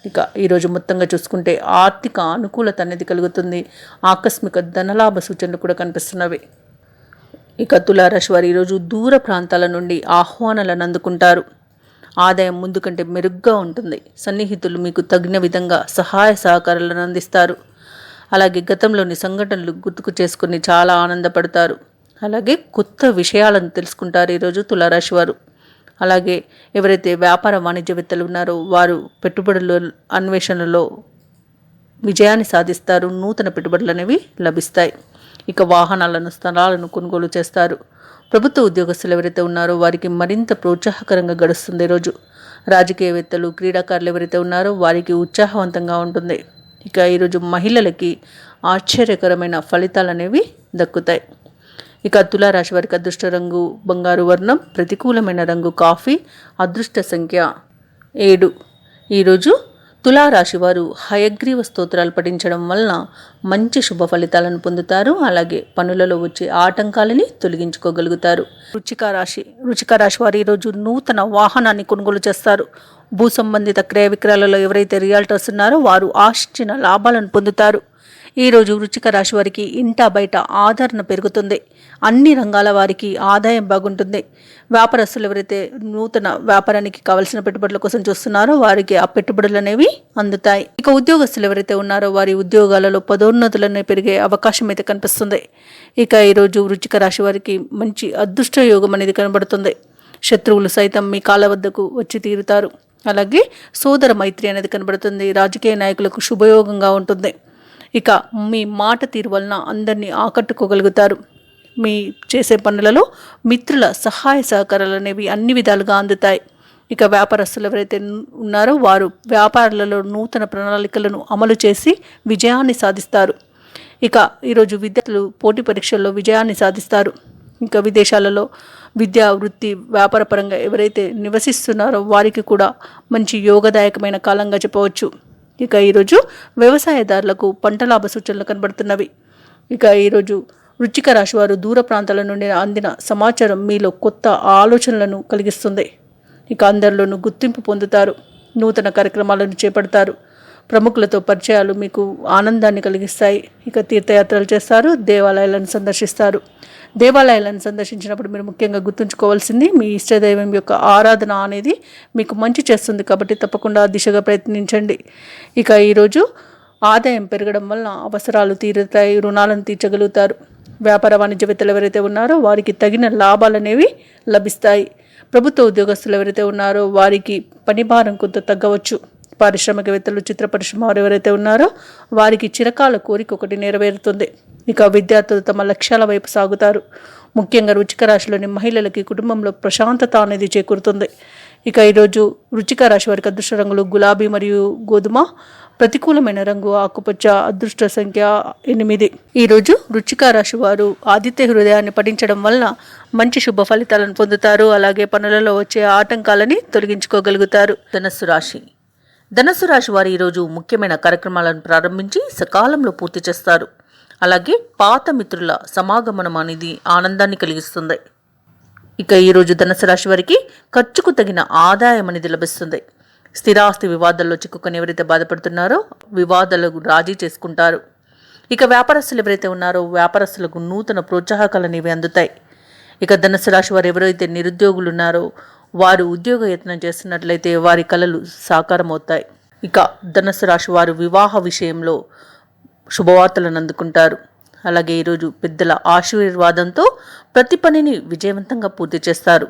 ఇక ఈరోజు మొత్తంగా చూసుకుంటే ఆర్థిక అనుకూలత అనేది కలుగుతుంది. ఆకస్మిక ధనలాభ సూచనలు కూడా కనిపిస్తున్నవి. ఇక తులారాశి వారు ఈరోజు దూర ప్రాంతాల నుండి ఆహ్వానాలను అందుకుంటారు. ఆదాయం ముందు కంటే మెరుగ్గా ఉంటుంది. సన్నిహితులు మీకు తగిన విధంగా సహాయ సహకారాలను అందిస్తారు. అలాగే గతంలోని సంఘటనలు గుర్తుకు చేసుకుని చాలా ఆనందపడతారు. అలాగే కొత్త విషయాలను తెలుసుకుంటారు ఈరోజు తులారాశి వారు. అలాగే ఎవరైతే వ్యాపార వాణిజ్యవేత్తలు ఉన్నారో వారు పెట్టుబడుల అన్వేషణలో విజయాన్ని సాధిస్తారు. నూతన పెట్టుబడులు అనేవి లభిస్తాయి. ఇక వాహనాలను స్థలాలను కొనుగోలు చేస్తారు. ప్రభుత్వ ఉద్యోగస్తులు ఎవరైతే ఉన్నారో వారికి మరింత ప్రోత్సాహకరంగా గడుస్తుంది ఈరోజు. రాజకీయవేత్తలు క్రీడాకారులు ఎవరైతే ఉన్నారో వారికి ఉత్సాహవంతంగా ఉంటుంది. ఇక ఈరోజు మహిళలకి ఆశ్చర్యకరమైన ఫలితాలు అనేవి దక్కుతాయి. ఇక తులారాశి వారికి అదృష్ట రంగు బంగారు వర్ణం, ప్రతికూలమైన రంగు కాఫీ, అదృష్ట సంఖ్య 7. ఈరోజు తులారాశి వారు హయగ్రీవ స్తోత్రాలు పఠించడం వలన మంచి శుభ ఫలితాలను పొందుతారు. అలాగే పనులలో వచ్చే ఆటంకాలని తొలగించుకోగలుగుతారు. వృశ్చిక రాశి వారు ఈరోజు నూతన వాహనాన్ని కొనుగోలు చేస్తారు. భూ సంబంధిత క్రయ విక్రయాలలో ఎవరైతే రియాల్టర్స్ ఉన్నారో వారు ఆశించిన లాభాలను పొందుతారు. ఈరోజు వృశ్చిక రాశి వారికి ఇంటా బయట ఆదరణ పెరుగుతుంది. అన్ని రంగాల వారికి ఆదాయం బాగుంటుంది. వ్యాపారస్తులు ఎవరైతే నూతన వ్యాపారానికి కావలసిన పెట్టుబడుల కోసం చూస్తున్నారో వారికి ఆ పెట్టుబడులు అనేవి అందుతాయి. ఇక ఉద్యోగస్తులు ఎవరైతే ఉన్నారో వారి ఉద్యోగాలలో పదోన్నతులనే పెరిగే అవకాశం అయితే కనిపిస్తుంది. ఇక ఈరోజు వృశ్చిక రాశి వారికి మంచి అదృష్ట యోగం అనేది కనబడుతుంది. శత్రువులు సైతం మీ కాళ్ళ వద్దకు వచ్చి తీరుతారు. అలాగే సోదర మైత్రి అనేది కనబడుతుంది. రాజకీయ నాయకులకు శుభయోగంగా ఉంటుంది. ఇక మీ మాట తీరు వలన అందరినీ ఆకట్టుకోగలుగుతారు. మీ చేసే పనులలో మిత్రుల సహాయ సహకారాలు అనేవి అన్ని విధాలుగా అందుతాయి. ఇక వ్యాపారస్తులు ఎవరైతే ఉన్నారో వారు వ్యాపారాలలో నూతన ప్రణాళికలను అమలు చేసి విజయాన్ని సాధిస్తారు. ఇక ఈరోజు విద్యార్థులు పోటీ పరీక్షల్లో విజయాన్ని సాధిస్తారు. ఇంకా విదేశాలలో విద్యా వృత్తి వ్యాపార పరంగా ఎవరైతే నివసిస్తున్నారో వారికి కూడా మంచి యోగదాయకమైన కాలంగా చెప్పవచ్చు. ఇక ఈరోజు వ్యవసాయదారులకు పంట లాభ సూచనలు కనబడుతున్నవి. ఇక ఈరోజు వృశ్చిక రాశి వారు దూర ప్రాంతాల నుండి అందిన సమాచారం మీలో కొత్త ఆలోచనలను కలిగిస్తుంది. ఇక అందరిలోనూ గుర్తింపు పొందుతారు. నూతన కార్యక్రమాలను చేపడతారు. ప్రముఖులతో పరిచయాలు మీకు ఆనందాన్ని కలిగిస్తాయి. ఇక తీర్థయాత్రలు చేస్తారు. దేవాలయాలను సందర్శిస్తారు. దేవాలయాలను సందర్శించినప్పుడు మీరు ముఖ్యంగా గుర్తుంచుకోవాల్సింది మీ ఇష్టదైవం యొక్క ఆరాధన అనేది మీకు మంచి చేస్తుంది. కాబట్టి తప్పకుండా ఆ దిశగా ప్రయత్నించండి. ఇక ఈరోజు ఆదాయం పెరగడం వలన అవసరాలు తీరుతాయి. రుణాలను తీర్చగలుగుతారు. వ్యాపార వాణిజ్యవేత్తలు ఎవరైతే ఉన్నారో వారికి తగిన లాభాలు అనేవి లభిస్తాయి. ప్రభుత్వ ఉద్యోగస్తులు ఎవరైతే ఉన్నారో వారికి పని భారం కొంత తగ్గవచ్చు. పారిశ్రామికవేత్తలు చిత్ర పరిశ్రమ వారు ఎవరైతే ఉన్నారో వారికి చిరకాల కోరిక ఒకటి నెరవేరుతుంది. ఇక విద్యార్థులు తమ లక్ష్యాల వైపు సాగుతారు. ముఖ్యంగా వృశ్చిక రాశిలోని మహిళలకి కుటుంబంలో ప్రశాంతత అనేది చేకూరుతుంది. ఇక ఈరోజు వృశ్చిక రాశి వారికి అదృష్ట రంగులు గులాబీ మరియు గోధుమ, ప్రతికూలమైన రంగు ఆకుపచ్చ, అదృష్ట సంఖ్య 8. ఈరోజు వృశ్చిక రాశి వారు ఆదిత్య హృదయాన్ని పఠించడం వలన మంచి శుభ ఫలితాలను పొందుతారు. అలాగే పనులలో వచ్చే ఆటంకాలని తొలగించుకోగలుగుతారు. ధనస్సు రాశి వారు ఈరోజు ముఖ్యమైన కార్యక్రమాలను ప్రారంభించి సకాలంలో పూర్తి చేస్తారు. అలాగే పాత మిత్రుల సమాగమనం అనేది ఆనందాన్ని కలిగిస్తుంది. ఇక ఈరోజు ధనుసు రాశి వారికి ఖర్చుకు తగిన ఆదాయం అనేది లభిస్తుంది. స్థిరాస్తి వివాదాల్లో చిక్కుకొని ఎవరైతే బాధపడుతున్నారో వివాదాలకు రాజీ చేసుకుంటారు. ఇక వ్యాపారస్తులు ఎవరైతే ఉన్నారో వ్యాపారస్తులకు నూతన ప్రోత్సాహకాలు అనేవి అందుతాయి. ఇక ధనుసు రాశి వారు ఎవరైతే నిరుద్యోగులు ఉన్నారో వారు ఉద్యోగ యత్నం చేస్తున్నట్లయితే వారి కలలు సాకారం అవుతాయి. ఇక ధనుసు రాశి వారు వివాహ విషయంలో శుభవార్తలను అందుకుంటారు. అలాగే ఈరోజు పెద్దల ఆశీర్వాదంతో ప్రతి పనిని విజయవంతంగా పూర్తి చేస్తారు.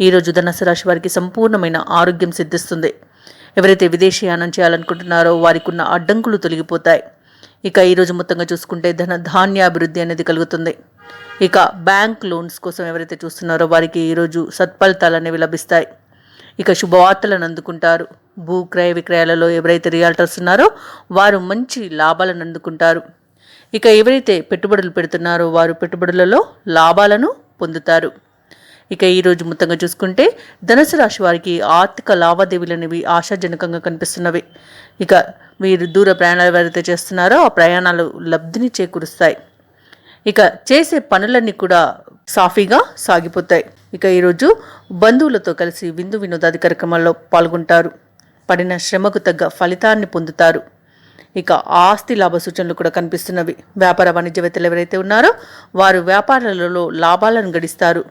ఈరోజు ధనుసు రాశి వారికి సంపూర్ణమైన ఆరోగ్యం సిద్ధిస్తుంది. ఎవరైతే విదేశీయానం చేయాలనుకుంటున్నారో వారికి ఉన్న అడ్డంకులు తొలగిపోతాయి. ఇక ఈరోజు మొత్తంగా చూసుకుంటే ధాన్యాభివృద్ధి అనేది కలుగుతుంది. ఇక బ్యాంక్ లోన్స్ కోసం ఎవరైతే చూస్తున్నారో వారికి ఈరోజు సత్ఫలితాలు అనేవి లభిస్తాయి. ఇక శుభవార్తలను అందుకుంటారు. భూ క్రయ విక్రయాలలో ఎవరైతే రియాల్టర్స్ ఉన్నారో వారు మంచి లాభాలను అందుకుంటారు. ఇక ఎవరైతే పెట్టుబడులు పెడుతున్నారో వారు పెట్టుబడులలో లాభాలను పొందుతారు. ఇక ఈరోజు మొత్తంగా చూసుకుంటే ధనుసు రాశి వారికి ఆర్థిక లావాదేవీలు అనేవి ఆశాజనకంగా కనిపిస్తున్నవి. ఇక మీరు దూర ప్రయాణాలు ఎవరైతే చేస్తున్నారో ఆ ప్రయాణాలు లబ్ధిని చేకూరుస్తాయి. ఇక చేసే పనులన్నీ కూడా సాఫీగా సాగిపోతాయి. ఇక ఈరోజు బంధువులతో కలిసి విందు వినోదాది కార్యక్రమాల్లో పాల్గొంటారు. పడిన శ్రమకు తగ్గ ఫలితాన్ని పొందుతారు. ఇక ఆస్తి లాభ సూచనలు కూడా కనిపిస్తున్నవి. వ్యాపార వాణిజ్యవేత్తలు ఎవరైతే ఉన్నారో వారు వ్యాపారాలలో లాభాలను గడిస్తారు.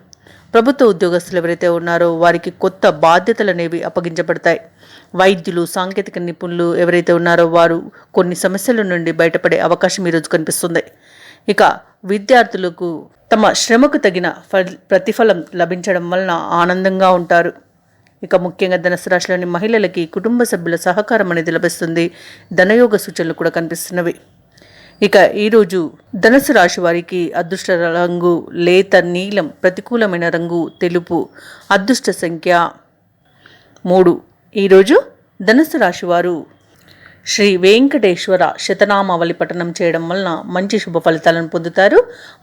ప్రభుత్వ ఉద్యోగస్తులు ఎవరైతే ఉన్నారో వారికి కొత్త బాధ్యతలు అనేవి అప్పగించబడతాయి. వైద్యులు, సాంకేతిక నిపుణులు ఎవరైతే ఉన్నారో వారు కొన్ని సమస్యల నుండి బయటపడే అవకాశం ఈరోజు కనిపిస్తుంది. ఇక విద్యార్థులకు తమ శ్రమకు తగిన ప్రతిఫలం లభించడం వలన ఆనందంగా ఉంటారు. ఇక ముఖ్యంగా ధనుసు రాశిలోని మహిళలకి కుటుంబ సభ్యుల సహకారం అనేది లభిస్తుంది. ధనయోగ సూచనలు కూడా కనిపిస్తున్నవి. ఇక ఈరోజు ధనుసు రాశి వారికి అదృష్ట రంగు లేత నీలం, ప్రతికూలమైన రంగు తెలుపు, అదృష్ట సంఖ్య 3. ఈరోజు ధనుసు రాశి వారు శ్రీ వెంకటేశ్వర శతనామావళి పఠనం చేయడం వలన మంచి శుభ ఫలితాలను పొందుతారు.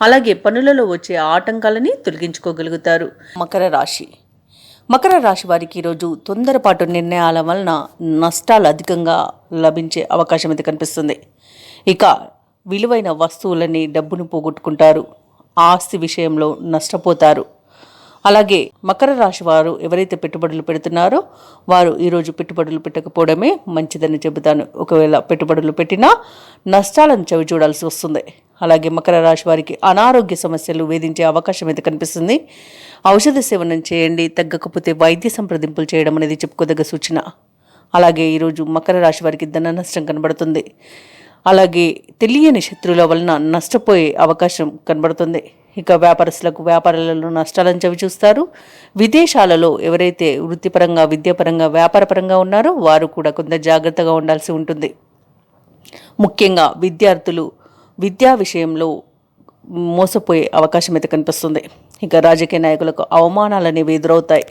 అలాగే పనులలో వచ్చే ఆటంకాలని తొలగించుకోగలుగుతారు. మకర రాశి వారికి ఈరోజు తొందరపాటు నిర్ణయాల వలన నష్టాలు అధికంగా లభించే అవకాశం అయితే కనిపిస్తుంది. ఇక విలువైన వస్తువులని, డబ్బును పోగొట్టుకుంటారు. ఆస్తి విషయంలో నష్టపోతారు. అలాగే మకర రాశి వారు ఎవరైతే పెట్టుబడులు పెడుతున్నారో వారు ఈరోజు పెట్టుబడులు పెట్టకపోవడమే మంచిదని చెబుతాను. ఒకవేళ పెట్టుబడులు పెట్టినా నష్టాలను చవి చూడాల్సి వస్తుంది. అలాగే మకర రాశి వారికి అనారోగ్య సమస్యలు వేధించే అవకాశం అయితే కనిపిస్తుంది. ఔషధ సేవనం చేయండి. తగ్గకపోతే వైద్య సంప్రదింపులు చేయడం అనేది చెప్పుకోదగ్గ సూచన. అలాగే ఈరోజు మకర రాశి వారికి ధన నష్టం కనబడుతుంది. అలాగే తెలియని శత్రువుల వలన నష్టపోయే అవకాశం కనబడుతుంది. ఇక వ్యాపారస్తులకు వ్యాపారాలలో నష్టాలను చవి చూస్తారు. విదేశాలలో ఎవరైతే వృత్తిపరంగా, విద్యాపరంగా, వ్యాపారపరంగా ఉన్నారో వారు కూడా కొంత జాగ్రత్తగా ఉండాల్సి ఉంటుంది. ముఖ్యంగా విద్యార్థులు విద్యా విషయంలో మోసపోయే అవకాశం అయితే కనిపిస్తుంది. ఇక రాజకీయ నాయకులకు అవమానాలు అనేవి ఎదురవుతాయి.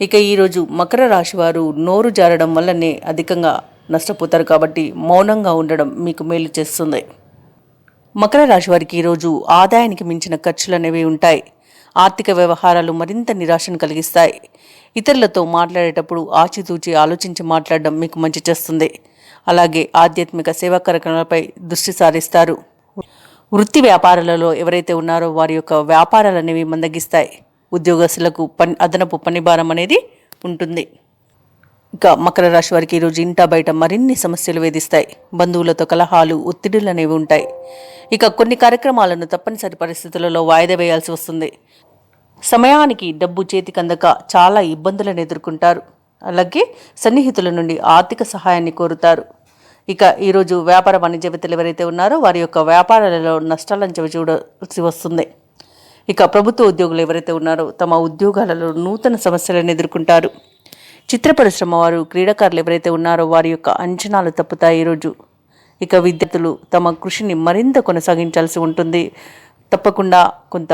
ఇక ఈరోజు మకర రాశి వారు నోరు జారడం వల్లనే అధికంగా నష్టపోతారు. కాబట్టి మౌనంగా ఉండడం మీకు మేలు చేస్తుంది. మకర రాశి వారికి ఈరోజు ఆదాయానికి మించిన ఖర్చులు అనేవి ఉంటాయి. ఆర్థిక వ్యవహారాలు మరింత నిరాశను కలిగిస్తాయి. ఇతరులతో మాట్లాడేటప్పుడు ఆచితూచి ఆలోచించి మాట్లాడడం మీకు మంచి చేస్తుంది. అలాగే ఆధ్యాత్మిక సేవా కార్యక్రమాలపై దృష్టి సారిస్తారు. వృత్తి వ్యాపారాలలో ఎవరైతే ఉన్నారో వారి యొక్క వ్యాపారాలు అనేవి మందగిస్తాయి. ఉద్యోగస్తులకు అదనపు పని భారం అనేది ఉంటుంది. ఇక మకర రాశి వారికి ఈరోజు ఇంట బయట మరిన్ని సమస్యలు వేధిస్తాయి. బంధువులతో కలహాలు, ఒత్తిడులు అనేవి ఉంటాయి. ఇక కొన్ని కార్యక్రమాలను తప్పనిసరి పరిస్థితులలో వాయిదా వేయాల్సి వస్తుంది. సమయానికి డబ్బు చేతికి అందక చాలా ఇబ్బందులను ఎదుర్కొంటారు. అలాగే సన్నిహితుల నుండి ఆర్థిక సహాయాన్ని కోరుతారు. ఇక ఈరోజు వ్యాపార వాణిజ్యవేత్తలు ఎవరైతే ఉన్నారో వారి యొక్క వ్యాపారాలలో నష్టాలను చవి చూడాల్సి వస్తుంది. ఇక ప్రభుత్వ ఉద్యోగులు ఎవరైతే ఉన్నారో తమ ఉద్యోగాలలో నూతన సమస్యలను ఎదుర్కొంటారు. చిత్ర పరిశ్రమ వారు, క్రీడాకారులు ఎవరైతే ఉన్నారో వారి యొక్క అంచనాలు తప్పుతాయి ఈరోజు. ఇక విద్యార్థులు తమ కృషిని మరింత కొనసాగించాల్సి ఉంటుంది. తప్పకుండా కొంత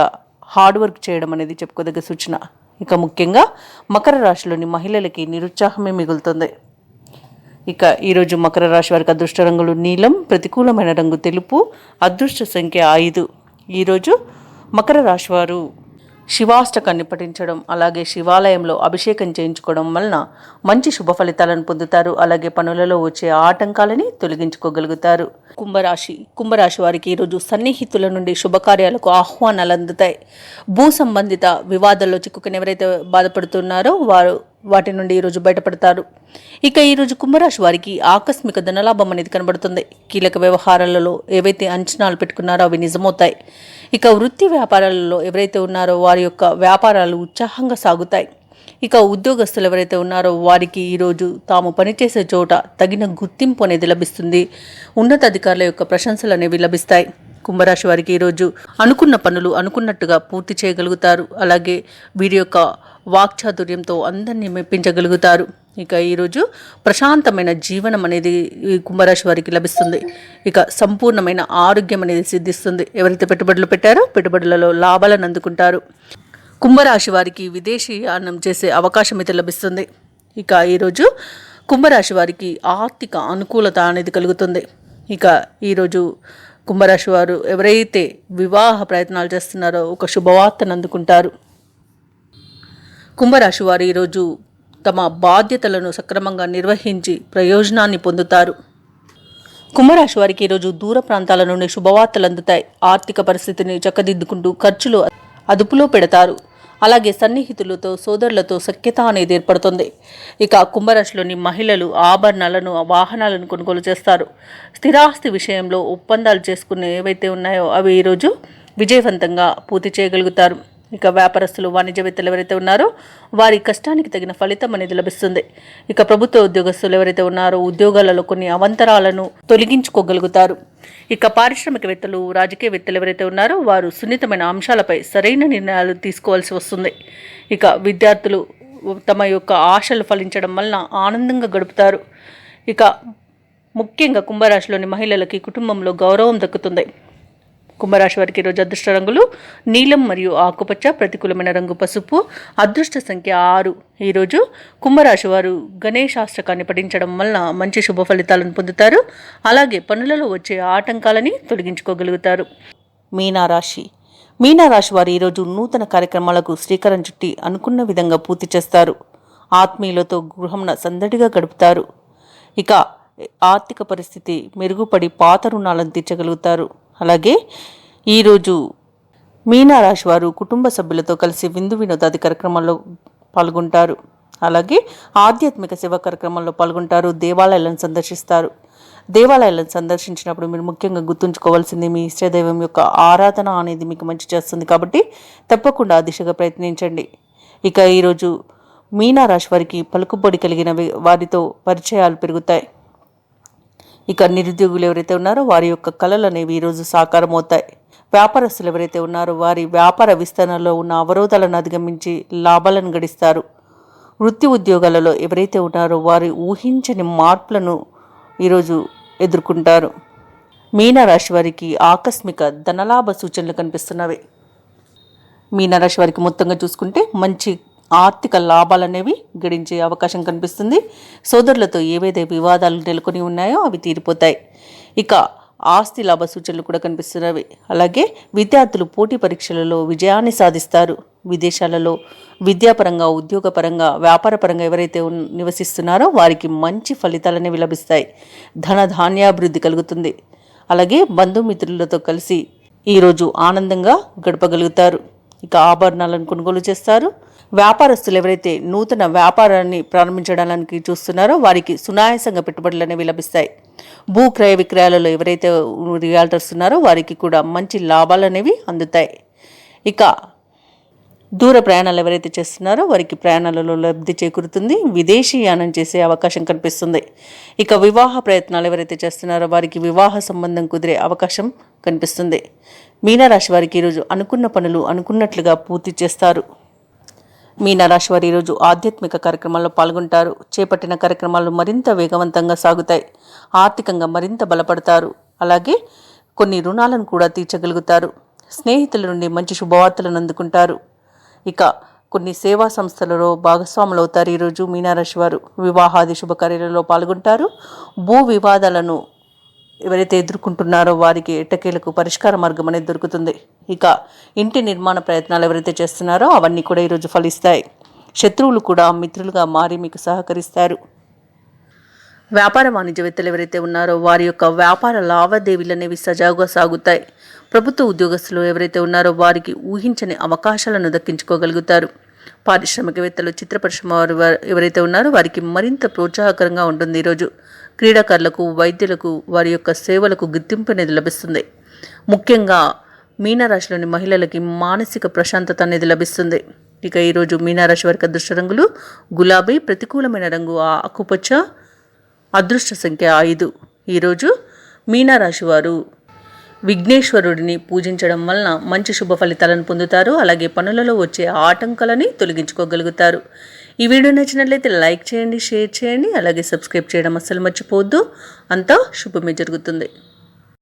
హార్డ్ వర్క్ చేయడం అనేది చెప్పుకోదగ్గ సూచన. ఇక ముఖ్యంగా మకర రాశిలోని మహిళలకి నిరుత్సాహమే మిగులుతుంది. ఇక ఈరోజు మకర రాశి వారికి అదృష్ట రంగులు నీలం, ప్రతికూలమైన రంగు తెలుపు, అదృష్ట సంఖ్య 5. ఈరోజు మకర రాశి వారు శివాష్టకాన్ని పఠించడం, అలాగే శివాలయంలో అభిషేకం చేయించుకోవడం వలన మంచి శుభ ఫలితాలను పొందుతారు. అలాగే పనులలో వచ్చే ఆటంకాలని తొలగించుకోగలుగుతారు. కుంభరాశి వారికి ఈరోజు సన్నిహితుల నుండి శుభకార్యాలకు ఆహ్వానాలు అందుతాయి. భూ సంబంధిత వివాదాల్లో చిక్కుకుని ఎవరైతే బాధపడుతున్నారో వారు వాటి నుండి ఈరోజు బయటపడతారు. ఇక ఈరోజు కుంభరాశి వారికి ఆకస్మిక ధనలాభం అనేది కనబడుతుంది. కీలక వ్యవహారాలలో ఏవైతే అంచనాలు పెట్టుకున్నారో అవి నిజమవుతాయి. ఇక వృత్తి వ్యాపారాలలో ఎవరైతే ఉన్నారో వారి యొక్క వ్యాపారాలు ఉత్సాహంగా సాగుతాయి. ఇక ఉద్యోగస్తులు ఎవరైతే ఉన్నారో వారికి ఈరోజు తాము పనిచేసే చోట తగిన గుర్తింపు అనేది లభిస్తుంది. ఉన్నతాధికారుల యొక్క ప్రశంసలు అనేవి లభిస్తాయి. కుంభరాశి వారికి ఈరోజు అనుకున్న పనులు అనుకున్నట్టుగా పూర్తి చేయగలుగుతారు. అలాగే వీరి యొక్క వాక్చాతుర్యంతో అందరినీ మెప్పించగలుగుతారు. ఇక ఈరోజు ప్రశాంతమైన జీవనం అనేది ఈ కుంభరాశి వారికి లభిస్తుంది. ఇక సంపూర్ణమైన ఆరోగ్యం అనేది సిద్ధిస్తుంది. ఎవరైతే పెట్టుబడులు పెట్టారో పెట్టుబడులలో లాభాలను అందుకుంటారు. కుంభరాశి వారికి విదేశీయానం చేసే అవకాశం అయితే లభిస్తుంది. ఇక ఈరోజు కుంభరాశి వారికి ఆర్థిక అనుకూలత అనేది కలుగుతుంది. ఇక ఈరోజు కుంభరాశి వారు ఎవరైతే వివాహ ప్రయత్నాలు చేస్తున్నారో ఒక శుభవార్తను అందుకుంటారు. కుంభరాశి వారు ఈరోజు తమ బాధ్యతలను సక్రమంగా నిర్వహించి ప్రయోజనాన్ని పొందుతారు. కుంభరాశి వారికి ఈరోజు దూర ప్రాంతాల నుండి శుభవార్తలు అందుతాయి. ఆర్థిక పరిస్థితిని చక్కదిద్దుకుంటూ ఖర్చులు అదుపులో పెడతారు. అలాగే సన్నిహితులతో సోదరులతో సఖ్యత అనేది ఏర్పడుతుంది. ఇక కుంభరాశిలోని మహిళలు ఆభరణాలను వాహనాలను కొనుగోలు చేస్తారు. స్థిరాస్తి విషయంలో ఒప్పందాలు చేసుకునే ఏవైతే ఉన్నాయో అవి ఈరోజు విజయవంతంగా పూర్తి చేయగలుగుతారు. ఇక వ్యాపారస్తులు వాణిజ్యవేత్తలు ఎవరైతే ఉన్నారో వారి కష్టానికి తగిన ఫలితం అనేది లభిస్తుంది. ఇక ప్రభుత్వ ఉద్యోగస్తులు ఎవరైతే ఉన్నారో ఉద్యోగాలలో కొన్ని అవంతరాలను తొలగించుకోగలుగుతారు. ఇక పారిశ్రామికవేత్తలు రాజకీయవేత్తలు ఎవరైతే ఉన్నారో వారు సున్నితమైన అంశాలపై సరైన నిర్ణయాలు తీసుకోవాల్సి వస్తుంది. ఇక విద్యార్థులు తమ యొక్క ఆశలు ఫలించడం వలన ఆనందంగా గడుపుతారు. ఇక ముఖ్యంగా కుంభరాశిలోని మహిళలకి కుటుంబంలో గౌరవం దక్కుతుంది. కుంభరాశి వారికి ఈరోజు అదృష్ట రంగులు నీలం మరియు ఆకుపచ్చ, ప్రతికూలమైన రంగు పసుపు, అదృష్ట సంఖ్య 6. ఈరోజు కుంభరాశి వారు గణేశాష్టకాన్ని పఠించడం వలన మంచి శుభ ఫలితాలను పొందుతారు. అలాగే పనులలో వచ్చే ఆటంకాలని తొలగించుకోగలుగుతారు. మీనారాశి వారు ఈరోజు నూతన కార్యక్రమాలకు శ్రీకారం చుట్టి అనుకున్న విధంగా పూర్తి చేస్తారు. ఆత్మీయులతో గృహంన సందడిగా గడుపుతారు. ఇక ఆర్థిక పరిస్థితి మెరుగుపడి పాత రుణాలను తీర్చగలుగుతారు. అలాగే ఈరోజు మీనారాశి వారు కుటుంబ సభ్యులతో కలిసి విందు వినోదాది కార్యక్రమాల్లో పాల్గొంటారు. అలాగే ఆధ్యాత్మిక సేవా కార్యక్రమాల్లో పాల్గొంటారు. దేవాలయాలను సందర్శిస్తారు. దేవాలయాలను సందర్శించినప్పుడు మీరు ముఖ్యంగా గుర్తుంచుకోవాల్సింది మీ ఇష్టదైవం యొక్క ఆరాధన అనేది మీకు మంచి చేస్తుంది. కాబట్టి తప్పకుండా ఆ దిశగా ప్రయత్నించండి. ఇక ఈరోజు మీనారాశి వారికి పలుకుబడి కలిగిన వారితో పరిచయాలు పెరుగుతాయి. ఇక నిరుద్యోగులు ఎవరైతే ఉన్నారో వారి యొక్క కళలు అనేవి ఈరోజు సాకారం అవుతాయి. వ్యాపారస్తులు ఎవరైతే ఉన్నారో వారి వ్యాపార విస్తరణలో ఉన్న అవరోధాలను అధిగమించి లాభాలను గడిస్తారు. వృత్తి ఉద్యోగాలలో ఎవరైతే ఉన్నారో వారి ఊహించని మార్పులను ఈరోజు ఎదుర్కొంటారు. మీనరాశి వారికి ఆకస్మిక ధనలాభ సూచనలు కనిపిస్తున్నవి. మీనరాశి వారికి మొత్తంగా చూసుకుంటే మంచి ఆర్థిక లాభాలు అనేవి గడించే అవకాశం కనిపిస్తుంది. సోదరులతో ఏవైతే వివాదాలు నెలకొని ఉన్నాయో అవి తీరిపోతాయి. ఇక ఆస్తి లాభ సూచనలు కూడా కనిపిస్తున్నవి. అలాగే విద్యార్థులు పోటీ పరీక్షలలో విజయాన్ని సాధిస్తారు. విదేశాలలో విద్యాపరంగా, ఉద్యోగపరంగా, వ్యాపారపరంగా ఎవరైతే నివసిస్తున్నారో వారికి మంచి ఫలితాలనేవి లభిస్తాయి. ధాన్యాభివృద్ధి కలుగుతుంది. అలాగే బంధుమిత్రులతో కలిసి ఈరోజు ఆనందంగా గడపగలుగుతారు. ఇక ఆభరణాలను కొనుగోలు చేస్తారు. వ్యాపారస్తులు ఎవరైతే నూతన వ్యాపారాన్ని ప్రారంభించడానికి చూస్తున్నారో వారికి సునాయాసంగా పెట్టుబడులు అనేవి లభిస్తాయి. భూ క్రయ విక్రయాలలో ఎవరైతే రియాల్టర్స్ ఉన్నారో వారికి కూడా మంచి లాభాలు అనేవి అందుతాయి. ఇక దూర ప్రయాణాలు ఎవరైతే చేస్తున్నారో వారికి ప్రయాణాలలో లబ్ధి చేకూరుతుంది. విదేశీయానం చేసే అవకాశం కనిపిస్తుంది. ఇక వివాహ ప్రయత్నాలు ఎవరైతే చేస్తున్నారో వారికి వివాహ సంబంధం కుదిరే అవకాశం కనిపిస్తుంది. మీనరాశి వారికి ఈరోజు అనుకున్న పనులు అనుకున్నట్లుగా పూర్తి చేస్తారు. మీనరాశి వారు ఈరోజు ఆధ్యాత్మిక కార్యక్రమాల్లో పాల్గొంటారు. చేపట్టిన కార్యక్రమాలు మరింత వేగవంతంగా సాగుతాయి. ఆర్థికంగా మరింత బలపడతారు. అలాగే కొన్ని రుణాలను కూడా తీర్చగలుగుతారు. స్నేహితుల నుండి మంచి శుభవార్తలను అందుకుంటారు. ఇక కొన్ని సేవా సంస్థలలో భాగస్వాములు అవుతారు. ఈరోజు మీనరాశి వారు వివాహాది శుభకార్యాలలో పాల్గొంటారు. భూ వివాదాలను ఎవరైతే ఎదుర్కొంటున్నారో వారికి ఎట్టకేలకు పరిష్కార మార్గం అనేది దొరుకుతుంది. ఇక ఇంటి నిర్మాణ ప్రయత్నాలు ఎవరైతే చేస్తున్నారో అవన్నీ కూడా ఈరోజు ఫలిస్తాయి. శత్రువులు కూడా మిత్రులుగా మారి మీకు సహకరిస్తారు. వ్యాపార వాణిజ్యవేత్తలు ఎవరైతే ఉన్నారో వారి యొక్క వ్యాపార లావాదేవీలు అనేవి సజావుగా సాగుతాయి. ప్రభుత్వ ఉద్యోగస్తులు ఎవరైతే ఉన్నారో వారికి ఊహించని అవకాశాలను దక్కించుకోగలుగుతారు. పారిశ్రామికవేత్తలు, చిత్ర పరిశ్రమ వారు ఎవరైతే ఉన్నారో వారికి మరింత ప్రోత్సాహకరంగా ఉంటుంది. ఈరోజు క్రీడాకారులకు, వైద్యులకు వారి యొక్క సేవలకు గుర్తింపు అనేది లభిస్తుంది. ముఖ్యంగా మీనరాశిలోని మహిళలకి మానసిక ప్రశాంతత అనేది లభిస్తుంది. ఇక ఈరోజు మీనరాశి వారికి అదృష్ట రంగులు గులాబీ, ప్రతికూలమైన రంగు ఆకుపచ్చ, అదృష్ట సంఖ్య 5. ఈరోజు మీనరాశి వారు విఘ్నేశ్వరుడిని పూజించడం వలన మంచి శుభ ఫలితాలను పొందుతారు. అలాగే పనులలో వచ్చే ఆటంకాలని తొలగించుకోగలుగుతారు. ఈ వీడియో నచ్చినట్లయితే లైక్ చేయండి, షేర్ చేయండి, అలాగే సబ్స్క్రైబ్ చేయడం అస్సలు మర్చిపోవద్దు. అంతా శుభమే జరుగుతుంది.